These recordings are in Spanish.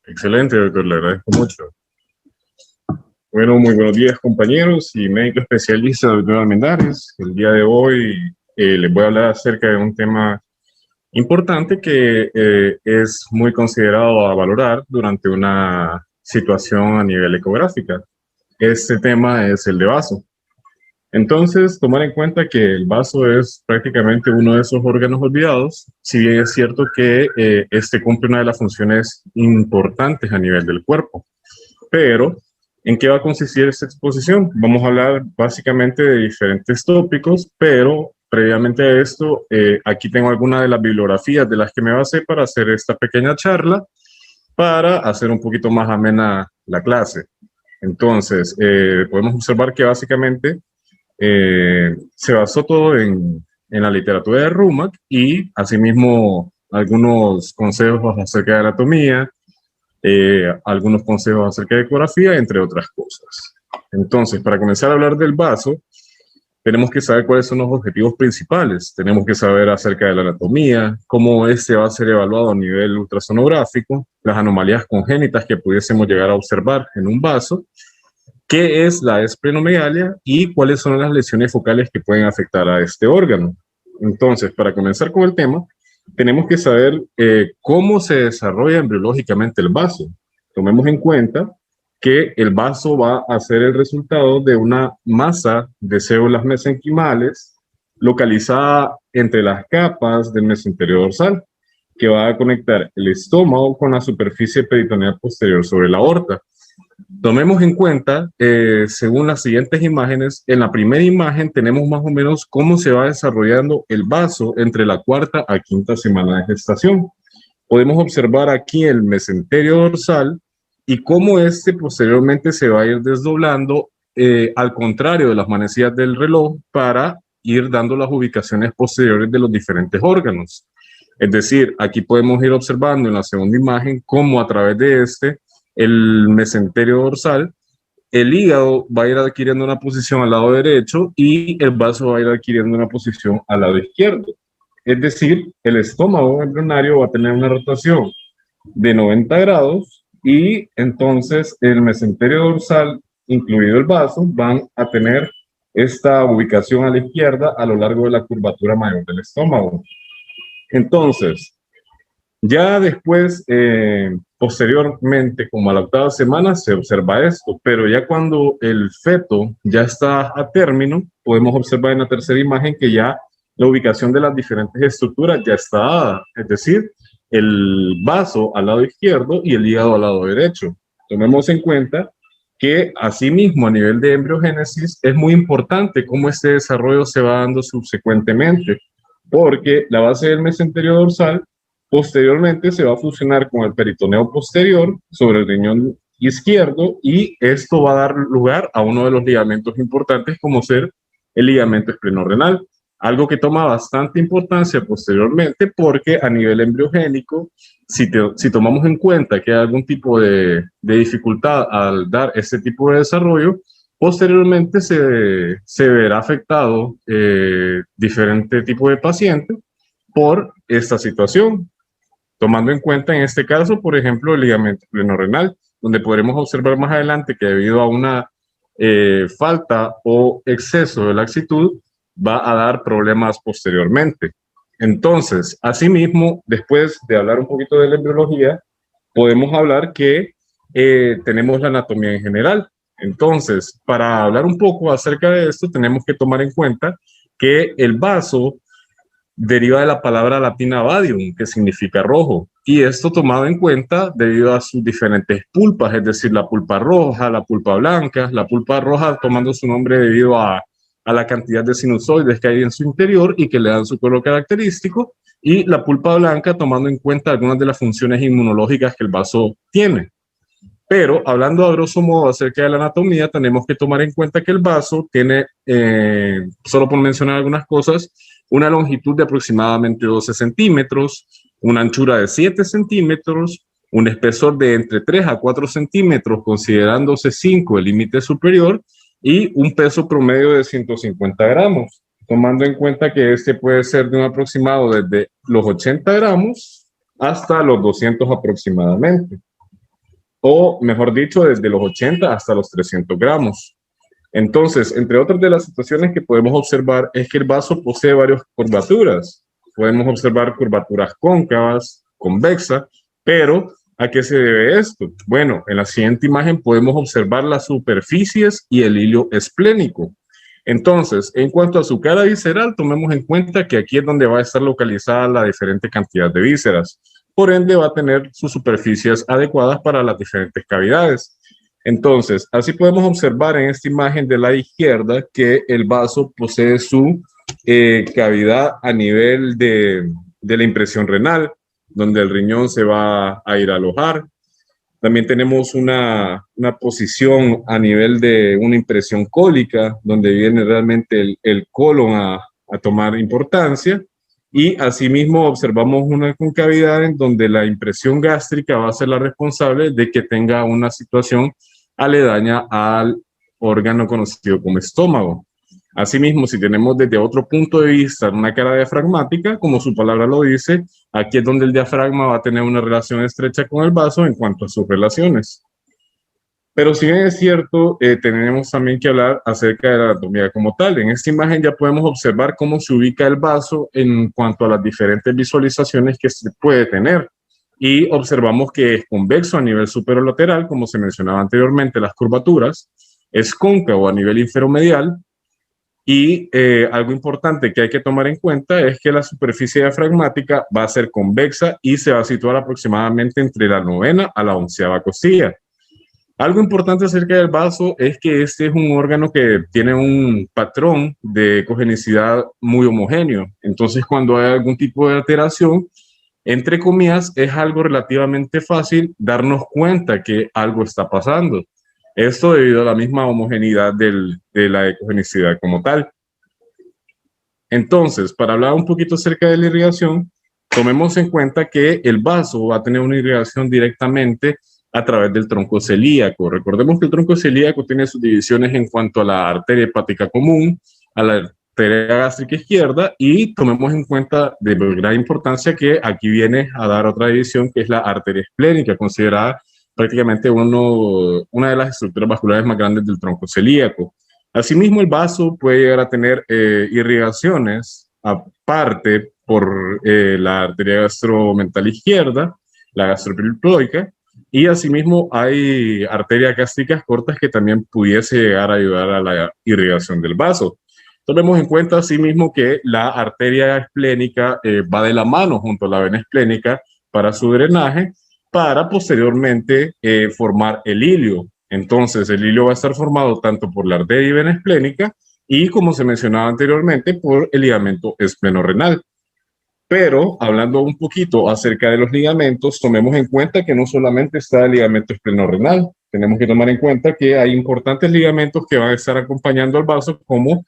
Excelente, doctor, le agradezco mucho. Bueno, muy buenos días, compañeros y médico especialista, doctor Almendares. El día de hoy les voy a hablar acerca de un tema importante que es muy considerado a valorar durante una situación a nivel ecográfica. Este tema es el de vaso. Entonces, tomar en cuenta que el vaso es prácticamente uno de esos órganos olvidados, si bien es cierto que este cumple una de las funciones importantes a nivel del cuerpo. Pero, ¿en qué va a consistir esta exposición? Vamos a hablar básicamente de diferentes tópicos, pero previamente a esto, aquí tengo algunas de las bibliografías de las que me basé para hacer esta pequeña charla, para hacer un poquito más amena la clase. Entonces, podemos observar que básicamente se basó todo en la literatura de Rumack y asimismo algunos consejos acerca de anatomía, algunos consejos acerca de ecografía, entre otras cosas. Entonces, para comenzar a hablar del vaso, tenemos que saber cuáles son los objetivos principales. Tenemos que saber acerca de la anatomía, cómo este va a ser evaluado a nivel ultrasonográfico, las anomalías congénitas que pudiésemos llegar a observar en un vaso, qué es la esplenomegalia y cuáles son las lesiones focales que pueden afectar a este órgano. Entonces, para comenzar con el tema, tenemos que saber cómo se desarrolla embriológicamente el vaso. Tomemos en cuenta que el vaso va a ser el resultado de una masa de células mesenquimales localizada entre las capas del mesenterio dorsal, que va a conectar el estómago con la superficie peritoneal posterior sobre la aorta. Tomemos en cuenta, según las siguientes imágenes, en la primera imagen tenemos más o menos cómo se va desarrollando el vaso entre la cuarta a quinta semana de gestación. Podemos observar aquí el mesenterio dorsal y cómo este posteriormente se va a ir desdoblando al contrario de las manecillas del reloj para ir dando las ubicaciones posteriores de los diferentes órganos. Es decir, aquí podemos ir observando en la segunda imagen cómo a través de el mesenterio dorsal, el hígado va a ir adquiriendo una posición al lado derecho y el vaso va a ir adquiriendo una posición al lado izquierdo. Es decir, el estómago embrionario va a tener una rotación de 90 grados y entonces el mesenterio dorsal, incluido el vaso, van a tener esta ubicación a la izquierda a lo largo de la curvatura mayor del estómago. Entonces, ya después, posteriormente, como a la octava semana, se observa esto, pero ya cuando el feto ya está a término, podemos observar en la tercera imagen que ya la ubicación de las diferentes estructuras ya está dada, es decir, el vaso al lado izquierdo y el hígado al lado derecho. Tomemos en cuenta que asimismo a nivel de embriogénesis es muy importante cómo este desarrollo se va dando subsecuentemente, porque la base del mesenterio dorsal posteriormente se va a fusionar con el peritoneo posterior sobre el riñón izquierdo y esto va a dar lugar a uno de los ligamentos importantes como ser el ligamento esplenorenal, algo que toma bastante importancia posteriormente porque a nivel embriogénico, si tomamos en cuenta que hay algún tipo de dificultad al dar este tipo de desarrollo, posteriormente se verá afectado diferente tipo de paciente por esta situación. Tomando en cuenta en este caso, por ejemplo, el ligamento esplenorenal, donde podremos observar más adelante que debido a una falta o exceso de laxitud, va a dar problemas posteriormente. Entonces, asimismo, después de hablar un poquito de la embriología, podemos hablar que tenemos la anatomía en general. Entonces, para hablar un poco acerca de esto, tenemos que tomar en cuenta que el vaso deriva de la palabra latina vadium, que significa rojo, y esto tomado en cuenta debido a sus diferentes pulpas, es decir, la pulpa roja, la pulpa blanca, la pulpa roja tomando su nombre debido a la cantidad de sinusoides que hay en su interior y que le dan su color característico, y la pulpa blanca tomando en cuenta algunas de las funciones inmunológicas que el vaso tiene. Pero hablando a grosso modo acerca de la anatomía, tenemos que tomar en cuenta que el vaso tiene, solo por mencionar algunas cosas, una longitud de aproximadamente 12 centímetros, una anchura de 7 centímetros, un espesor de entre 3 a 4 centímetros, considerándose 5 el límite superior, y un peso promedio de 150 gramos, tomando en cuenta que este puede ser de un aproximado desde los 80 gramos hasta los 200 aproximadamente. o mejor dicho, desde los 80 hasta los 300 gramos. Entonces, entre otras de las situaciones que podemos observar es que el vaso posee varias curvaturas. Podemos observar curvaturas cóncavas, convexas, pero ¿a qué se debe esto? Bueno, en la siguiente imagen podemos observar las superficies y el hilio esplénico. Entonces, en cuanto a su cara visceral, tomemos en cuenta que aquí es donde va a estar localizada la diferente cantidad de vísceras. Por ende, va a tener sus superficies adecuadas para las diferentes cavidades. Entonces, así podemos observar en esta imagen de la izquierda que el vaso posee su cavidad a nivel de la impresión renal, donde el riñón se va a ir a alojar. También tenemos una posición a nivel de una impresión cólica, donde viene realmente el colon a tomar importancia. Y asimismo observamos una concavidad en donde la impresión gástrica va a ser la responsable de que tenga una situación aledaña al órgano conocido como estómago. Asimismo, si tenemos desde otro punto de vista una cara diafragmática, como su palabra lo dice, aquí es donde el diafragma va a tener una relación estrecha con el vaso en cuanto a sus relaciones. Pero si bien es cierto, tenemos también que hablar acerca de la anatomía como tal. En esta imagen ya podemos observar cómo se ubica el vaso en cuanto a las diferentes visualizaciones que se puede tener. Y observamos que es convexo a nivel superolateral, como se mencionaba anteriormente, las curvaturas, es cóncavo a nivel inferomedial, y algo importante que hay que tomar en cuenta es que la superficie diafragmática va a ser convexa y se va a situar aproximadamente entre la 9ª a la 11ª costilla. Algo importante acerca del vaso es que este es un órgano que tiene un patrón de cogenicidad muy homogéneo. Entonces, cuando hay algún tipo de alteración, entre comillas, es algo relativamente fácil darnos cuenta que algo está pasando. Esto debido a la misma homogeneidad de la ecogenicidad como tal. Entonces, para hablar un poquito acerca de la irrigación, tomemos en cuenta que el vaso va a tener una irrigación directamente a través del tronco celíaco. Recordemos que el tronco celíaco tiene sus divisiones en cuanto a la arteria hepática común, a la arteria gástrica izquierda, y tomemos en cuenta de gran importancia que aquí viene a dar otra división, que es la arteria esplénica, considerada prácticamente una de las estructuras vasculares más grandes del tronco celíaco. Asimismo, el vaso puede llegar a tener irrigaciones aparte por la arteria gastromental izquierda, la gastroperiplóica, y asimismo hay arterias gástricas cortas que también pudiese llegar a ayudar a la irrigación del vaso. Tomemos en cuenta asimismo que la arteria esplénica va de la mano junto a la vena esplénica para su drenaje, para posteriormente formar el hilio. Entonces, el hilio va a estar formado tanto por la arteria y vena esplénica y, como se mencionaba anteriormente, por el ligamento esplenorrenal. Pero, hablando un poquito acerca de los ligamentos, tomemos en cuenta que no solamente está el ligamento esplenorrenal, tenemos que tomar en cuenta que hay importantes ligamentos que van a estar acompañando al vaso, como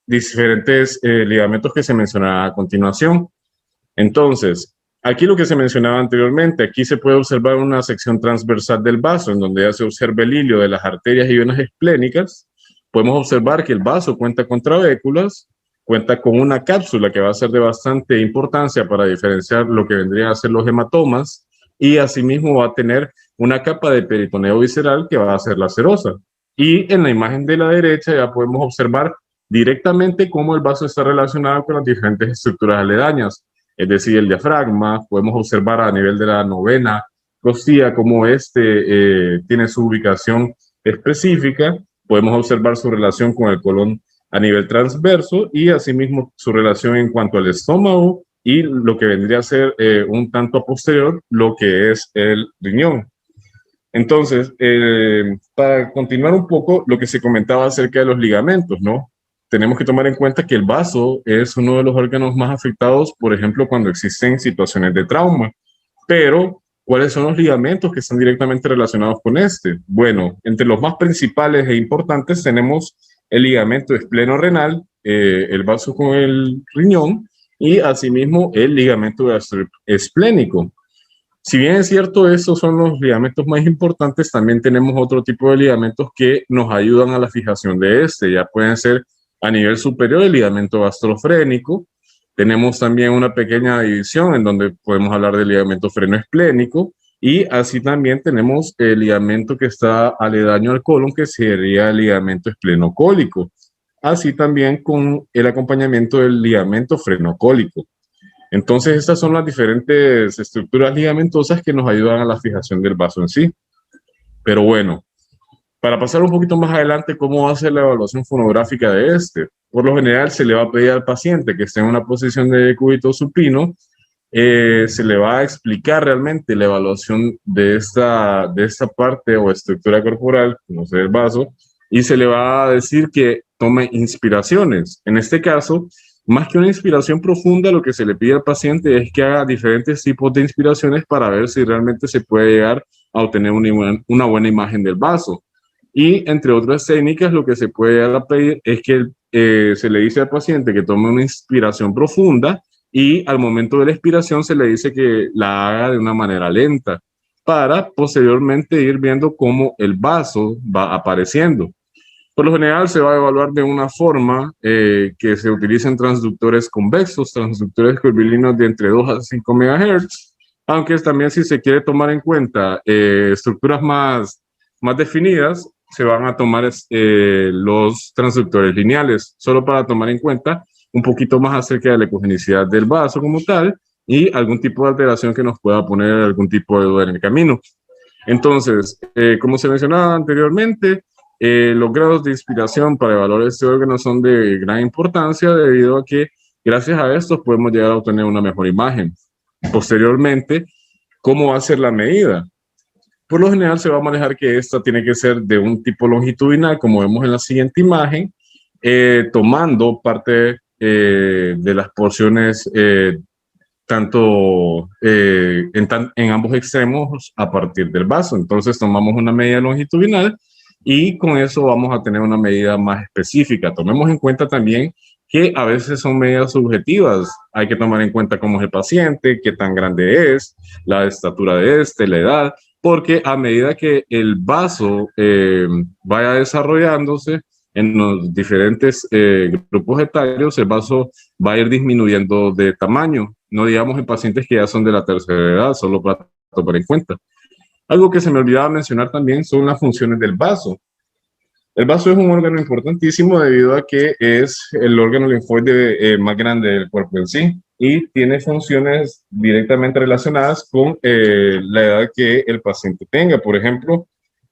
diferentes ligamentos que se mencionarán a continuación. Entonces, aquí lo que se mencionaba anteriormente, aquí se puede observar una sección transversal del vaso, en donde ya se observa el hilio de las arterias y venas esplénicas. Podemos observar que el vaso cuenta con trabéculas, cuenta con una cápsula que va a ser de bastante importancia para diferenciar lo que vendrían a ser los hematomas, y asimismo va a tener una capa de peritoneo visceral que va a ser la serosa. Y en la imagen de la derecha ya podemos observar directamente cómo el vaso está relacionado con las diferentes estructuras aledañas, es decir, el diafragma. Podemos observar a nivel de la 9ª costilla cómo tiene su ubicación específica. Podemos observar su relación con el colon a nivel transverso y asimismo su relación en cuanto al estómago y lo que vendría a ser un tanto a posterior, lo que es el riñón. Entonces, para continuar un poco lo que se comentaba acerca de los ligamentos, ¿no? Tenemos que tomar en cuenta que el vaso es uno de los órganos más afectados, por ejemplo, cuando existen situaciones de trauma. Pero, ¿cuáles son los ligamentos que están directamente relacionados con este? Bueno, entre los más principales e importantes tenemos el ligamento esplenorrenal, el vaso con el riñón, y asimismo el ligamento esplénico. Si bien es cierto, estos son los ligamentos más importantes, también tenemos otro tipo de ligamentos que nos ayudan a la fijación de este. Ya pueden ser a nivel superior el ligamento gastrofrénico. Tenemos también una pequeña división en donde podemos hablar del ligamento frenoesplénico, Y así también tenemos el ligamento que está aledaño al colon, que sería el ligamento esplenocólico. Así también con el acompañamiento del ligamento frenocólico. Entonces, estas son las diferentes estructuras ligamentosas que nos ayudan a la fijación del vaso en sí. Pero bueno, para pasar un poquito más adelante, ¿cómo va a ser la evaluación fonográfica de este? Por lo general, se le va a pedir al paciente que esté en una posición de decúbito supino, se le va a explicar realmente la evaluación de esta parte o estructura corporal, como es el vaso, y se le va a decir que tome inspiraciones. En este caso, más que una inspiración profunda, lo que se le pide al paciente es que haga diferentes tipos de inspiraciones para ver si realmente se puede llegar a obtener una buena imagen del vaso. Y entre otras técnicas, lo que se puede pedir es que se le dice al paciente que tome una inspiración profunda y al momento de la expiración se le dice que la haga de una manera lenta para posteriormente ir viendo cómo el vaso va apareciendo. Por lo general se va a evaluar de una forma que se utilicen transductores convexos, transductores curvilíneos de entre 2 a 5 MHz, aunque también si se quiere tomar en cuenta estructuras más definidas, se van a tomar los transductores lineales, solo para tomar en cuenta un poquito más acerca de la ecogenicidad del vaso como tal y algún tipo de alteración que nos pueda poner algún tipo de duda en el camino. Entonces, como se mencionaba anteriormente, los grados de inspiración para evaluar este órgano son de gran importancia debido a que gracias a estos podemos llegar a obtener una mejor imagen. Posteriormente, ¿cómo va a ser la medida? Por lo general se va a manejar que esta tiene que ser de un tipo longitudinal, como vemos en la siguiente imagen, tomando parte de las porciones tanto en ambos extremos a partir del vaso. Entonces tomamos una medida longitudinal y con eso vamos a tener una medida más específica. Tomemos en cuenta también que a veces son medidas subjetivas. Hay que tomar en cuenta cómo es el paciente, qué tan grande es, la estatura de este, la edad, porque a medida que el vaso vaya desarrollándose en los diferentes grupos etarios, el vaso va a ir disminuyendo de tamaño. No digamos en pacientes que ya son de la tercera edad, solo para tomar en cuenta. Algo que se me olvidaba mencionar también son las funciones del vaso. El vaso es un órgano importantísimo debido a que es el órgano linfoide más grande del cuerpo en sí y tiene funciones directamente relacionadas con la edad que el paciente tenga. Por ejemplo,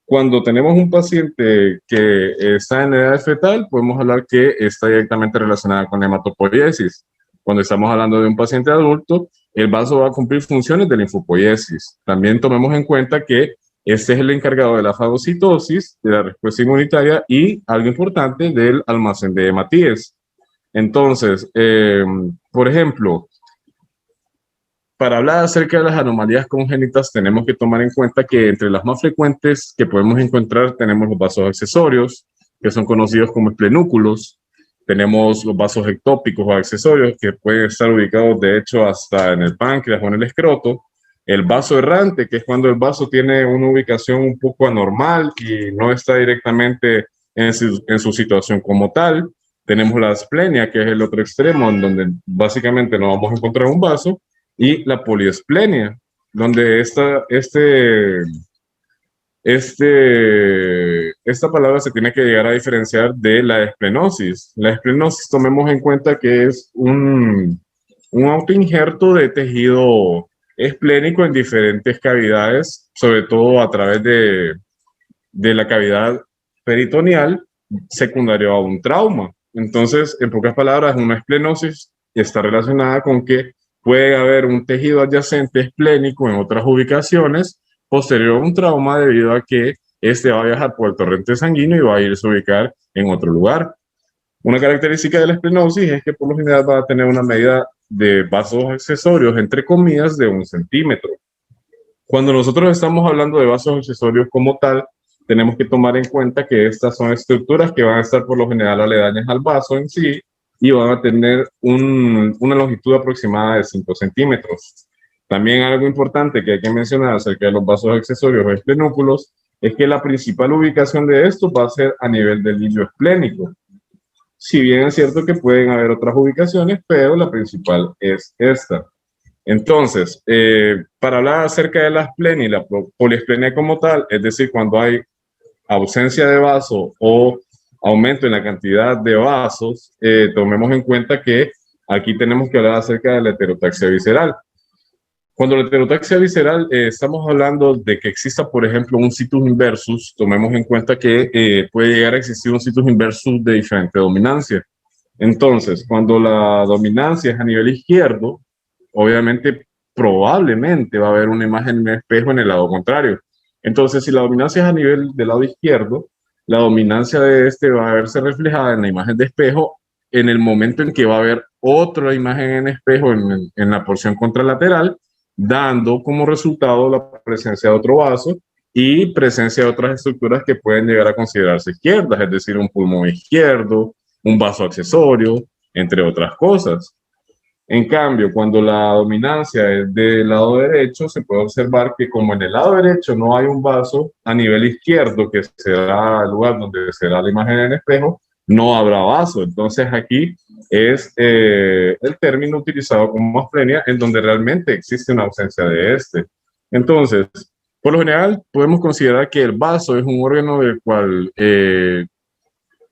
cuando tenemos un paciente que está en edad fetal, podemos hablar que está directamente relacionada con hematopoiesis. Cuando estamos hablando de un paciente adulto, el vaso va a cumplir funciones de linfopoiesis. También tomemos en cuenta que este es el encargado de la fagocitosis, de la respuesta inmunitaria y, algo importante, del almacén de hematíes. Entonces, por ejemplo, para hablar acerca de las anomalías congénitas, tenemos que tomar en cuenta que entre las más frecuentes que podemos encontrar tenemos los vasos accesorios, que son conocidos como esplenúculos. Tenemos los vasos ectópicos o accesorios, que pueden estar ubicados, de hecho, hasta en el páncreas o en el escroto. El vaso errante, que es cuando el vaso tiene una ubicación un poco anormal y no está directamente en su situación como tal. Tenemos la asplenia, que es el otro extremo, en donde básicamente no vamos a encontrar un vaso, y la poliesplenia, donde esta palabra se tiene que llegar a diferenciar de la esplenosis. La esplenosis, tomemos en cuenta que es un autoinjerto de tejido esplénico en diferentes cavidades, sobre todo a través de la cavidad peritoneal, secundario a un trauma. Entonces, en pocas palabras, una esplenosis está relacionada con que puede haber un tejido adyacente esplénico en otras ubicaciones posterior a un trauma debido a que este va a viajar por el torrente sanguíneo y va a irse a ubicar en otro lugar. Una característica de la esplenosis es que por lo general va a tener una medida de vasos accesorios, entre comillas, de 1 centímetro. Cuando nosotros estamos hablando de vasos accesorios como tal, tenemos que tomar en cuenta que estas son estructuras que van a estar por lo general aledañas al vaso en sí y van a tener una longitud aproximada de 5 centímetros. También algo importante que hay que mencionar acerca de los vasos accesorios o esplenúculos es que la principal ubicación de estos va a ser a nivel del hillo esplénico. Si bien es cierto que pueden haber otras ubicaciones, pero la principal es esta. Entonces, para hablar acerca de la asplenia y la poliesplenia como tal, es decir, cuando hay ausencia de vaso o aumento en la cantidad de vasos, tomemos en cuenta que aquí tenemos que hablar acerca de la heterotaxia visceral. Cuando la heterotaxia visceral, estamos hablando de que exista, por ejemplo, un situs inversus, tomemos en cuenta que puede llegar a existir un situs inversus de diferente dominancia. Entonces, cuando la dominancia es a nivel izquierdo, obviamente, probablemente va a haber una imagen en espejo en el lado contrario. Entonces, si la dominancia es a nivel del lado izquierdo, la dominancia de este va a verse reflejada en la imagen de espejo en el momento en que va a haber otra imagen en espejo en la porción contralateral, dando como resultado la presencia de otro vaso y presencia de otras estructuras que pueden llegar a considerarse izquierdas, es decir, un pulmón izquierdo, un vaso accesorio, entre otras cosas. En cambio, cuando la dominancia es del lado derecho, se puede observar que como en el lado derecho no hay un vaso, a nivel izquierdo, que será el lugar donde será la imagen en el espejo, no habrá vaso. Entonces aquí es el término utilizado como asplenia, en donde realmente existe una ausencia de este. Entonces, por lo general, podemos considerar que el vaso es un órgano del cual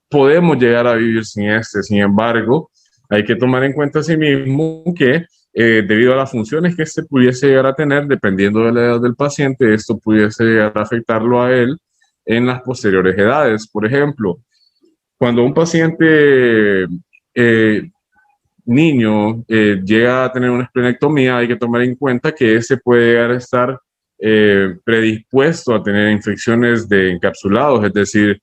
podemos llegar a vivir sin este. Sin embargo, hay que tomar en cuenta asimismo que debido a las funciones que este pudiese llegar a tener, dependiendo de la edad del paciente, esto pudiese llegar a afectarlo a él en las posteriores edades. Por ejemplo, cuando un paciente niño llega a tener una esplenectomía, hay que tomar en cuenta que ese puede llegar a estar predispuesto a tener infecciones de encapsulados, es decir,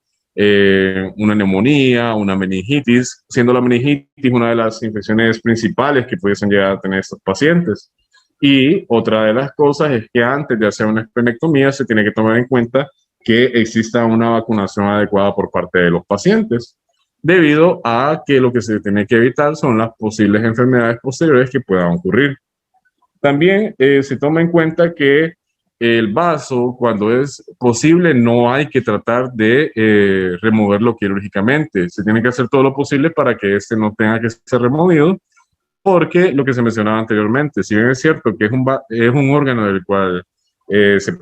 una neumonía, una meningitis, siendo la meningitis una de las infecciones principales que pudiesen llegar a tener estos pacientes. Y otra de las cosas es que antes de hacer una esplenectomía se tiene que tomar en cuenta que exista una vacunación adecuada por parte de los pacientes, debido a que lo que se tiene que evitar son las posibles enfermedades posteriores que puedan ocurrir. También se toma en cuenta que el vaso, cuando es posible, no hay que tratar de removerlo quirúrgicamente. Se tiene que hacer todo lo posible para que este no tenga que ser removido, porque lo que se mencionaba anteriormente, si bien es cierto que es un órgano del cual se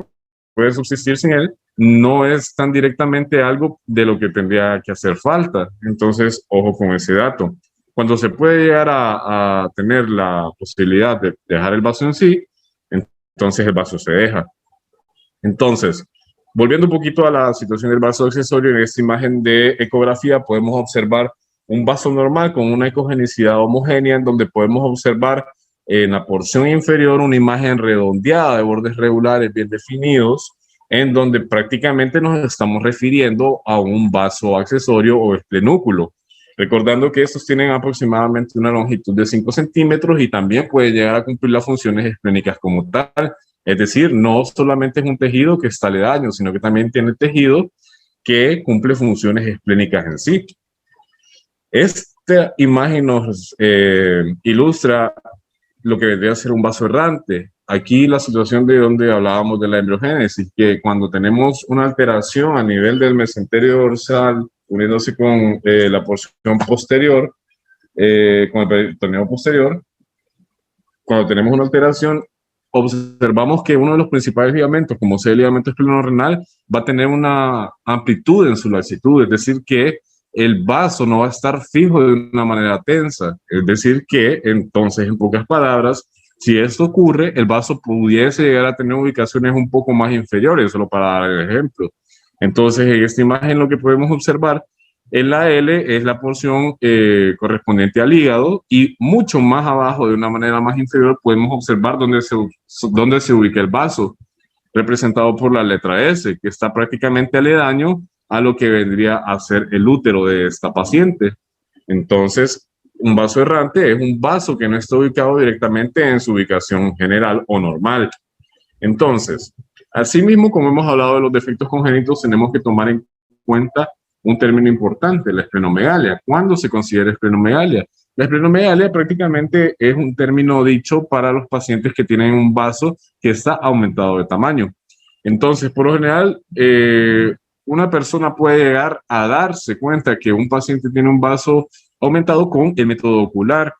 puede subsistir sin él, no es tan directamente algo de lo que tendría que hacer falta. Entonces, ojo con ese dato. Cuando se puede llegar a tener la posibilidad de dejar el vaso en sí, entonces el vaso se deja. Entonces, volviendo un poquito a la situación del vaso accesorio, en esta imagen de ecografía podemos observar un vaso normal con una ecogenicidad homogénea, en donde podemos observar en la porción inferior una imagen redondeada de bordes regulares bien definidos, en donde prácticamente nos estamos refiriendo a un vaso accesorio o esplenúculo. Recordando que estos tienen aproximadamente una longitud de 5 centímetros y también puede llegar a cumplir las funciones esplénicas como tal. Es decir, no solamente es un tejido que está aledaño, sino que también tiene tejido que cumple funciones esplénicas en sí. Esta imagen nos ilustra lo que vendría a ser un vaso errante. Aquí la situación de donde hablábamos de la embriogénesis, que cuando tenemos una alteración a nivel del mesenterio dorsal, uniéndose con la porción posterior, con el peritoneo posterior, cuando tenemos una alteración, observamos que uno de los principales ligamentos, como es el ligamento esplenorenal, va a tener una amplitud en su latitud, es decir, que el vaso no va a estar fijo de una manera tensa. Es decir, que entonces, en pocas palabras, si esto ocurre, el vaso pudiese llegar a tener ubicaciones un poco más inferiores, solo para dar el ejemplo. Entonces, en esta imagen lo que podemos observar en la L es la porción correspondiente al hígado y mucho más abajo, de una manera más inferior, podemos observar dónde se ubica el vaso, representado por la letra S, que está prácticamente aledaño a lo que vendría a ser el útero de esta paciente. Entonces, un vaso errante es un vaso que no está ubicado directamente en su ubicación general o normal. Entonces, asimismo, como hemos hablado de los defectos congénitos, tenemos que tomar en cuenta un término importante, la esplenomegalia. ¿Cuándo se considera esplenomegalia? La esplenomegalia prácticamente es un término dicho para los pacientes que tienen un vaso que está aumentado de tamaño. Entonces, por lo general, una persona puede llegar a darse cuenta que un paciente tiene un vaso aumentado con el método ocular.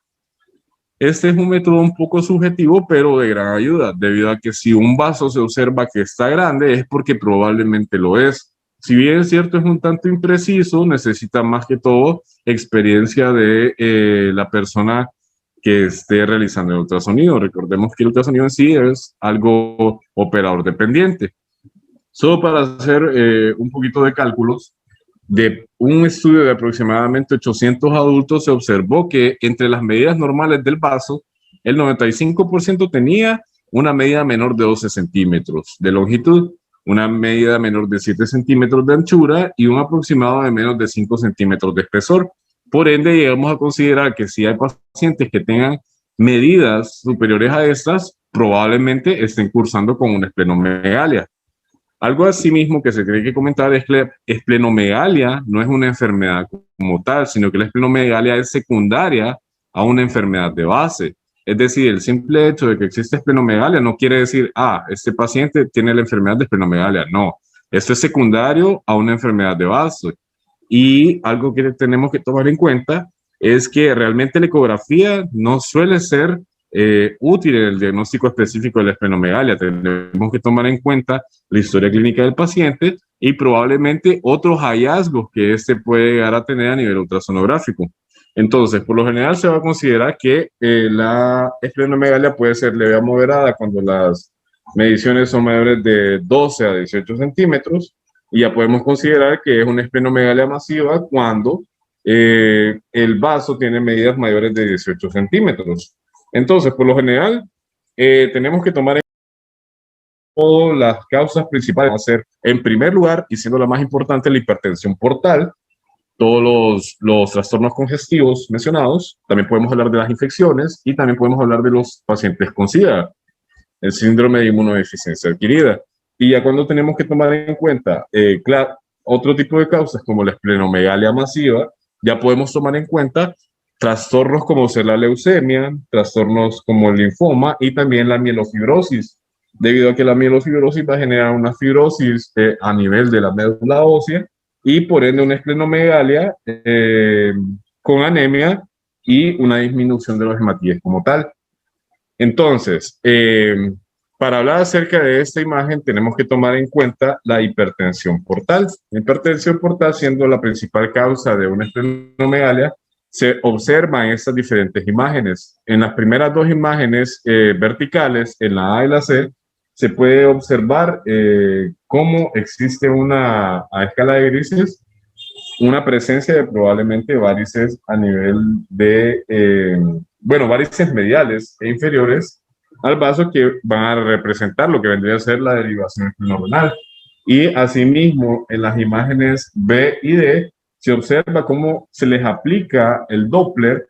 Este es un método un poco subjetivo, pero de gran ayuda, debido a que si un vaso se observa que está grande, es porque probablemente lo es. Si bien es cierto, es un tanto impreciso, necesita más que todo experiencia de la persona que esté realizando el ultrasonido. Recordemos que el ultrasonido en sí es algo operador dependiente. Solo para hacer un poquito de cálculos, de un estudio de aproximadamente 800 adultos se observó que entre las medidas normales del vaso, el 95% tenía una medida menor de 12 centímetros de longitud, una medida menor de 7 centímetros de anchura y un aproximado de menos de 5 centímetros de espesor. Por ende, llegamos a considerar que si hay pacientes que tengan medidas superiores a estas, probablemente estén cursando con una esplenomegalia. Algo asimismo que se tiene que comentar es que la esplenomegalia no es una enfermedad como tal, sino que la esplenomegalia es secundaria a una enfermedad de base. Es decir, el simple hecho de que existe esplenomegalia no quiere decir, este paciente tiene la enfermedad de esplenomegalia. No, esto es secundario a una enfermedad de base. Y algo que tenemos que tomar en cuenta es que realmente la ecografía no suele ser útil en el diagnóstico específico de la esplenomegalia. Tenemos que tomar en cuenta la historia clínica del paciente y probablemente otros hallazgos que éste puede llegar a tener a nivel ultrasonográfico. Entonces, por lo general se va a considerar que la esplenomegalia puede ser leve a moderada cuando las mediciones son mayores de 12 a 18 centímetros, y ya podemos considerar que es una esplenomegalia masiva cuando el vaso tiene medidas mayores de 18 centímetros. Entonces, por lo general, tenemos que tomar en cuenta las causas principales. Va a ser, en primer lugar, y siendo la más importante, la hipertensión portal, todos los trastornos congestivos mencionados. También podemos hablar de las infecciones y también podemos hablar de los pacientes con SIDA, el síndrome de inmunodeficiencia adquirida. Y ya cuando tenemos que tomar en cuenta otro tipo de causas como la esplenomegalia masiva, ya podemos tomar en cuenta trastornos como ser la leucemia, trastornos como el linfoma y también la mielofibrosis, debido a que la mielofibrosis va a generar una fibrosis a nivel de la médula ósea y por ende una esplenomegalia con anemia y una disminución de los hematíes como tal. Entonces, para hablar acerca de esta imagen, tenemos que tomar en cuenta la hipertensión portal. La hipertensión portal, siendo la principal causa de una esplenomegalia, se observa en estas diferentes imágenes. En las primeras dos imágenes verticales, en la A y la C, se puede observar cómo existe a escala de grises, una presencia de probablemente varices a nivel de, varices mediales e inferiores al vaso que van a representar lo que vendría a ser la derivación esplenorenal. Y asimismo, en las imágenes B y D, se observa cómo se les aplica el Doppler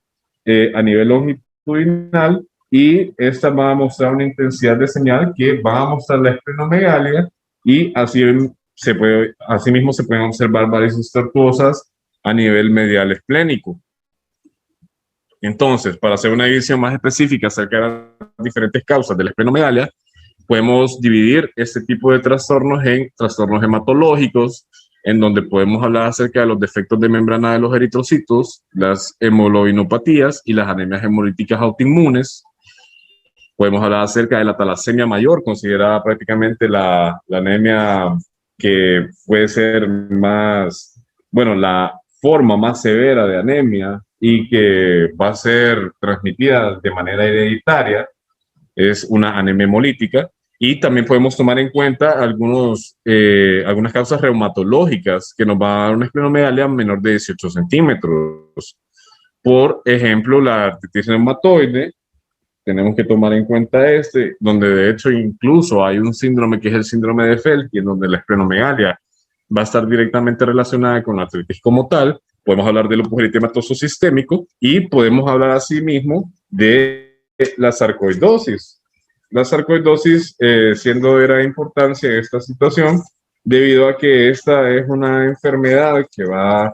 a nivel longitudinal y esta va a mostrar una intensidad de señal que va a mostrar la esplenomegalia y asimismo se pueden observar varices tortuosas a nivel medial esplénico. Entonces, para hacer una visión más específica acerca de las diferentes causas de la esplenomegalia, podemos dividir este tipo de trastornos en trastornos hematológicos, en donde podemos hablar acerca de los defectos de membrana de los eritrocitos, las hemoglobinopatías y las anemias hemolíticas autoinmunes. Podemos hablar acerca de la talasemia mayor, considerada prácticamente la anemia que puede ser la forma más severa de anemia y que va a ser transmitida de manera hereditaria, es una anemia hemolítica. Y también podemos tomar en cuenta algunas causas reumatológicas que nos van a dar una esplenomegalia menor de 18 centímetros. Por ejemplo, la artritis reumatoide, tenemos que tomar en cuenta donde de hecho incluso hay un síndrome que es el síndrome de Felty, en donde la esplenomegalia va a estar directamente relacionada con la artritis como tal. Podemos hablar del lupus eritematoso sistémico y podemos hablar asimismo de la sarcoidosis. La sarcoidosis siendo de gran importancia en esta situación, debido a que esta es una enfermedad que va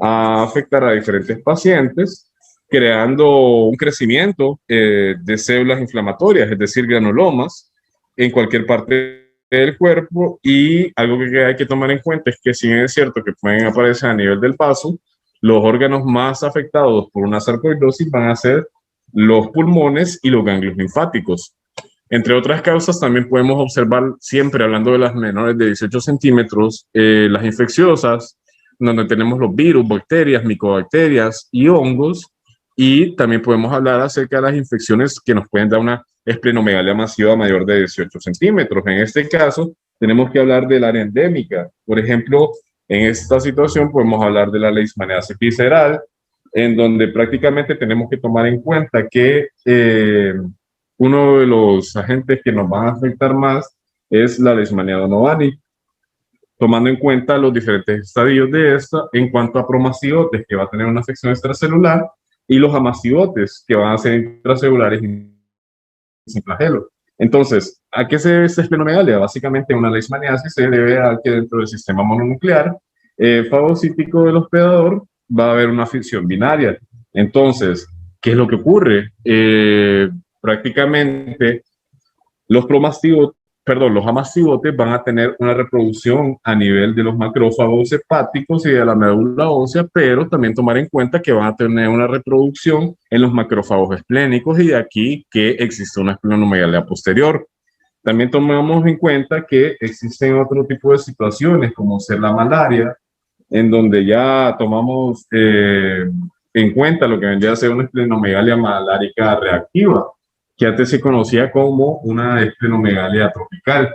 a afectar a diferentes pacientes, creando un crecimiento de células inflamatorias, es decir, granulomas, en cualquier parte del cuerpo. Y algo que hay que tomar en cuenta es que si bien es cierto que pueden aparecer a nivel del vaso, los órganos más afectados por una sarcoidosis van a ser los pulmones y los ganglios linfáticos. Entre otras causas, también podemos observar, siempre hablando de las menores de 18 centímetros, las infecciosas, donde tenemos los virus, bacterias, micobacterias y hongos. Y también podemos hablar acerca de las infecciones que nos pueden dar una esplenomegalia masiva mayor de 18 centímetros. En este caso, tenemos que hablar del área endémica. Por ejemplo, en esta situación podemos hablar de la leishmaniasis visceral, en donde prácticamente tenemos que tomar en cuenta que uno de los agentes que nos van a afectar más es la Leishmania donovani, tomando en cuenta los diferentes estadios de esta en cuanto a promaciotes, que va a tener una afección extracelular, y los amacibotes, que van a ser intracelulares y sin flagelo. Entonces, ¿a qué se debe esta esplenomegalia? Básicamente, una leishmaniasis se debe a que dentro del sistema mononuclear fagocítico del hospedador va a haber una fisión binaria. Entonces, ¿qué es lo que ocurre? Prácticamente los amacibotes van a tener una reproducción a nivel de los macrófagos hepáticos y de la médula ósea, pero también tomar en cuenta que van a tener una reproducción en los macrófagos esplénicos, y de aquí que existe una esplenomegalia posterior. También tomamos en cuenta que existen otro tipo de situaciones, como ser la malaria, en donde ya tomamos en cuenta lo que vendría a ser una esplenomegalia malárica reactiva, que antes se conocía como una esplenomegalia tropical.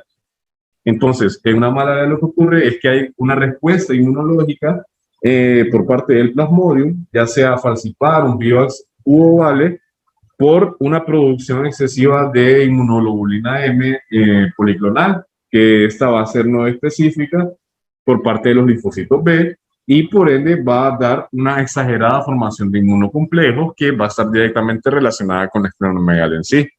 Entonces, en una malaria lo que ocurre es que hay una respuesta inmunológica por parte del Plasmodium, ya sea falciparum, vivax u ovale, por una producción excesiva de inmunoglobulina M policlonal, que esta va a ser no específica por parte de los linfocitos B, y por ende va a dar una exagerada formación de inmunocomplejos que va a estar directamente relacionada con la esplenomegalia en sí.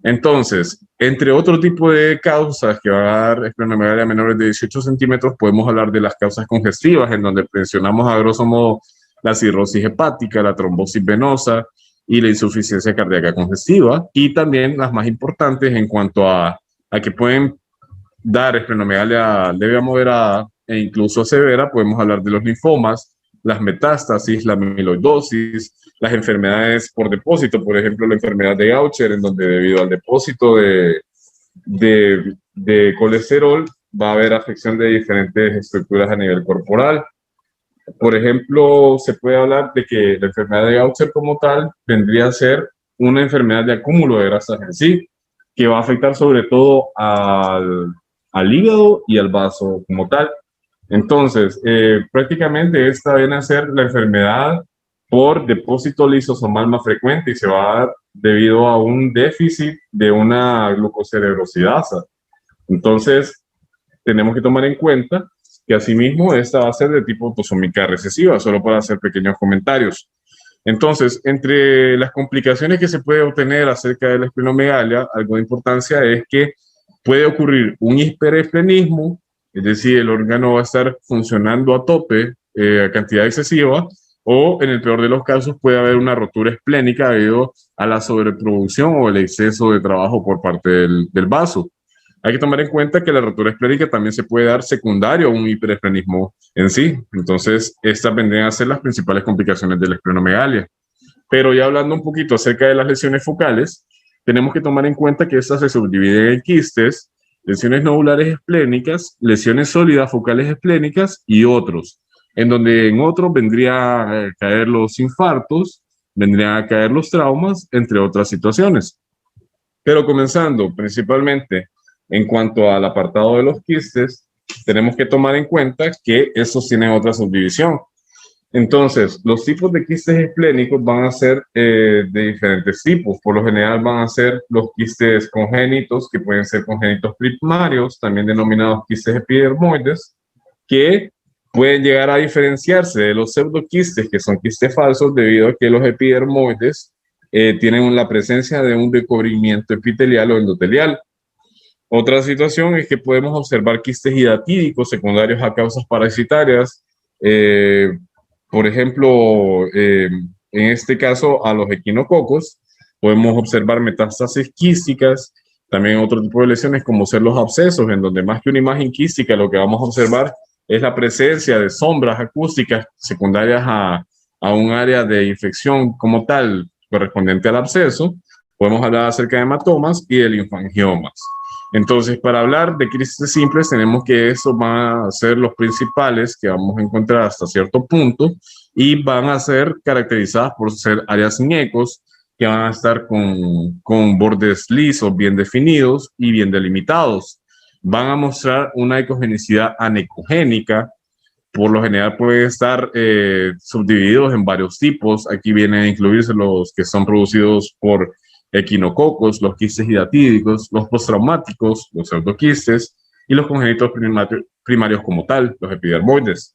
Entonces, entre otro tipo de causas que va a dar esplenomegalia menores de 18 centímetros, podemos hablar de las causas congestivas, en donde mencionamos a grosso modo la cirrosis hepática, la trombosis venosa y la insuficiencia cardíaca congestiva, y también las más importantes en cuanto a que pueden dar esplenomegalia leve a moderada e incluso severa, podemos hablar de los linfomas, las metástasis, la amiloidosis, las enfermedades por depósito, por ejemplo, la enfermedad de Gaucher, en donde debido al depósito de colesterol va a haber afección de diferentes estructuras a nivel corporal. Por ejemplo, se puede hablar de que la enfermedad de Gaucher como tal vendría a ser una enfermedad de acúmulo de grasas en sí, que va a afectar sobre todo al hígado y al vaso como tal. Entonces, prácticamente esta viene a ser la enfermedad por depósito lisosomal más frecuente, y se va a dar debido a un déficit de una glucocerebrosidasa. Entonces, tenemos que tomar en cuenta que asimismo esta va a ser de tipo autosómica recesiva, solo para hacer pequeños comentarios. Entonces, entre las complicaciones que se puede obtener acerca de la esplenomegalia, algo de importancia es que puede ocurrir un hiperesplenismo, es decir, el órgano va a estar funcionando a tope, a cantidad excesiva, o en el peor de los casos puede haber una rotura esplénica debido a la sobreproducción o el exceso de trabajo por parte del vaso. Hay que tomar en cuenta que la rotura esplénica también se puede dar secundario a un hiperesplenismo en sí. Entonces, estas vendrían a ser las principales complicaciones de la esplenomegalia. Pero ya hablando un poquito acerca de las lesiones focales, tenemos que tomar en cuenta que estas se subdividen en quistes, lesiones nodulares esplénicas, lesiones sólidas focales esplénicas y otros, en donde en otros vendrían a caer los infartos, vendrían a caer los traumas, entre otras situaciones. Pero comenzando principalmente en cuanto al apartado de los quistes, tenemos que tomar en cuenta que estos tienen otra subdivisión. Entonces, los tipos de quistes esplénicos van a ser de diferentes tipos. Por lo general van a ser los quistes congénitos, que pueden ser congénitos primarios, también denominados quistes epidermoides, que pueden llegar a diferenciarse de los pseudoquistes, que son quistes falsos, debido a que los epidermoides tienen la presencia de un recubrimiento epitelial o endotelial. Otra situación es que podemos observar quistes hidatídicos secundarios a causas parasitarias, por ejemplo, en este caso a los equinococos. Podemos observar metástasis quísticas, también otro tipo de lesiones como ser los abscesos, en donde más que una imagen quística lo que vamos a observar es la presencia de sombras acústicas secundarias a un área de infección como tal, correspondiente al absceso. Podemos hablar acerca de hematomas y de linfangiomas. Entonces, para hablar de quistes simples, tenemos que esos van a ser los principales que vamos a encontrar hasta cierto punto y van a ser caracterizadas por ser áreas sin ecos, que van a estar con bordes lisos, bien definidos y bien delimitados. Van a mostrar una ecogenicidad anecogénica. Por lo general pueden estar subdivididos en varios tipos. Aquí vienen a incluirse los que son producidos por equinococos, los quistes hidatídicos, los postraumáticos, los pseudoquistes y los congénitos primarios como tal, los epidermoides.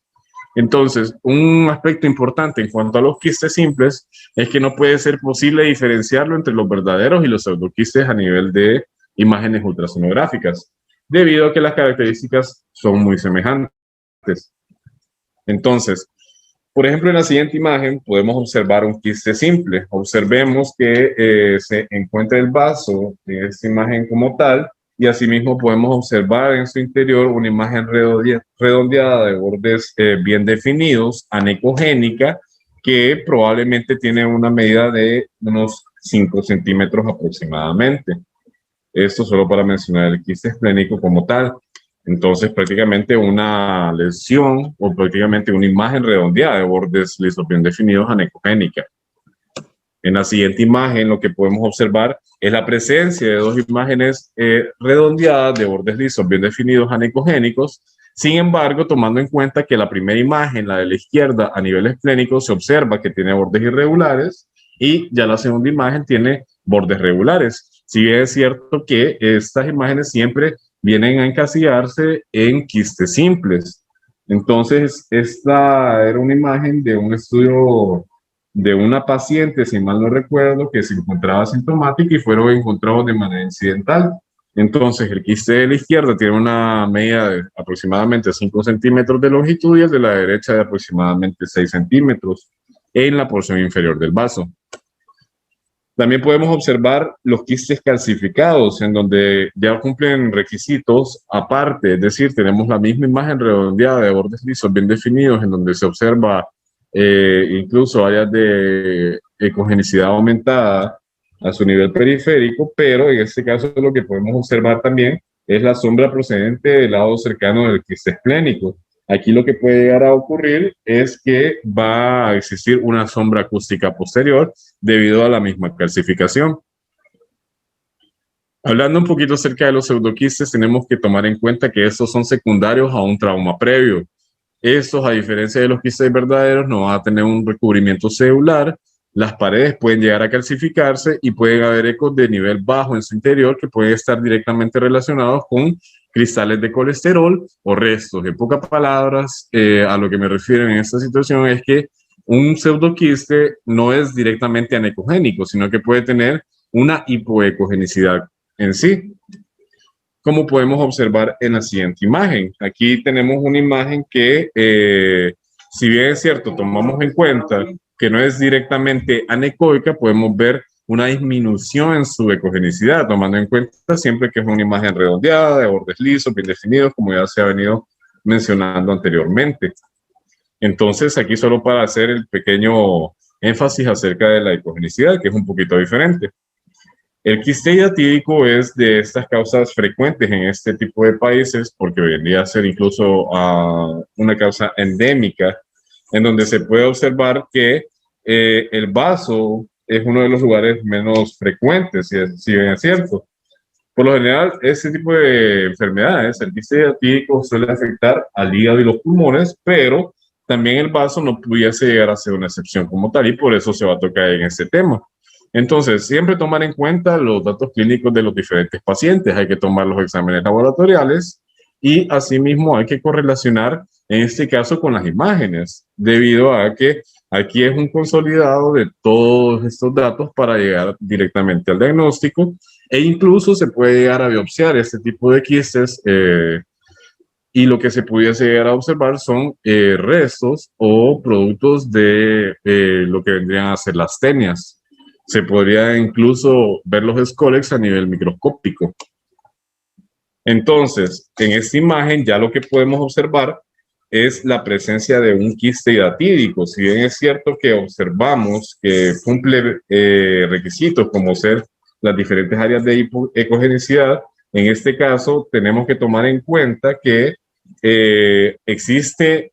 Entonces, un aspecto importante en cuanto a los quistes simples es que no puede ser posible diferenciarlo entre los verdaderos y los pseudoquistes a nivel de imágenes ultrasonográficas, debido a que las características son muy semejantes. Entonces, por ejemplo, en la siguiente imagen podemos observar un quiste simple. Observemos que se encuentra el vaso en esta imagen como tal, y asimismo podemos observar en su interior una imagen redondeada de bordes bien definidos, anecogénica, que probablemente tiene una medida de unos 5 centímetros aproximadamente. Esto solo para mencionar el quiste esplénico como tal. Entonces, prácticamente una lesión o prácticamente una imagen redondeada de bordes lisos bien definidos anecogénica. En la siguiente imagen, lo que podemos observar es la presencia de dos imágenes redondeadas de bordes lisos bien definidos anecogénicos. Sin embargo, tomando en cuenta que la primera imagen, la de la izquierda, a nivel esplénico, se observa que tiene bordes irregulares y ya la segunda imagen tiene bordes regulares. Si bien es cierto que estas imágenes siempre vienen a encasillarse en quistes simples. Entonces, esta era una imagen de un estudio de una paciente, si mal no recuerdo, que se encontraba asintomática y fueron encontrados de manera incidental. Entonces, el quiste de la izquierda tiene una medida de aproximadamente 5 centímetros de longitud y el de la derecha de aproximadamente 6 centímetros en la porción inferior del vaso. También podemos observar los quistes calcificados, en donde ya cumplen requisitos aparte, es decir, tenemos la misma imagen redondeada de bordes lisos bien definidos, en donde se observa incluso áreas de ecogenicidad aumentada a su nivel periférico, pero en este caso lo que podemos observar también es la sombra procedente del lado cercano del quiste esplénico. Aquí lo que puede llegar a ocurrir es que va a existir una sombra acústica posterior debido a la misma calcificación. Hablando un poquito acerca de los pseudoquistes, tenemos que tomar en cuenta que estos son secundarios a un trauma previo. Estos, a diferencia de los quistes verdaderos, no van a tener un recubrimiento celular. Las paredes pueden llegar a calcificarse y pueden haber ecos de nivel bajo en su interior que pueden estar directamente relacionados con cristales de colesterol o restos. En pocas palabras, a lo que me refiero en esta situación es que un pseudoquiste no es directamente anecogénico, sino que puede tener una hipoecogenicidad en sí, como podemos observar en la siguiente imagen. Aquí tenemos una imagen que, si bien es cierto, tomamos en cuenta que no es directamente anecoica, podemos ver una disminución en su ecogenicidad, tomando en cuenta siempre que es una imagen redondeada, de bordes lisos, bien definidos, como ya se ha venido mencionando anteriormente. Entonces, aquí solo para hacer el pequeño énfasis acerca de la ecogenicidad, que es un poquito diferente. El quiste hidatídico es de estas causas frecuentes en este tipo de países, porque vendría a ser incluso una causa endémica, en donde se puede observar que el vaso es uno de los lugares menos frecuentes, si bien es cierto. Por lo general, este tipo de enfermedades, el quiste hidatídico suele afectar al hígado y los pulmones, pero también el vaso no pudiese llegar a ser una excepción como tal, y por eso se va a tocar en este tema. Entonces, siempre tomar en cuenta los datos clínicos de los diferentes pacientes, hay que tomar los exámenes laboratoriales y asimismo hay que correlacionar en este caso con las imágenes, debido a que aquí es un consolidado de todos estos datos para llegar directamente al diagnóstico e incluso se puede llegar a biopsiar este tipo de quistes y lo que se pudiese llegar a observar son restos o productos de lo que vendrían a ser las tenias. Se podría incluso ver los Scolex a nivel microscópico. Entonces, en esta imagen ya lo que podemos observar es la presencia de un quiste hidatídico. Si bien es cierto que observamos que cumple requisitos como ser las diferentes áreas de ecogenicidad, en este caso tenemos que tomar en cuenta que existe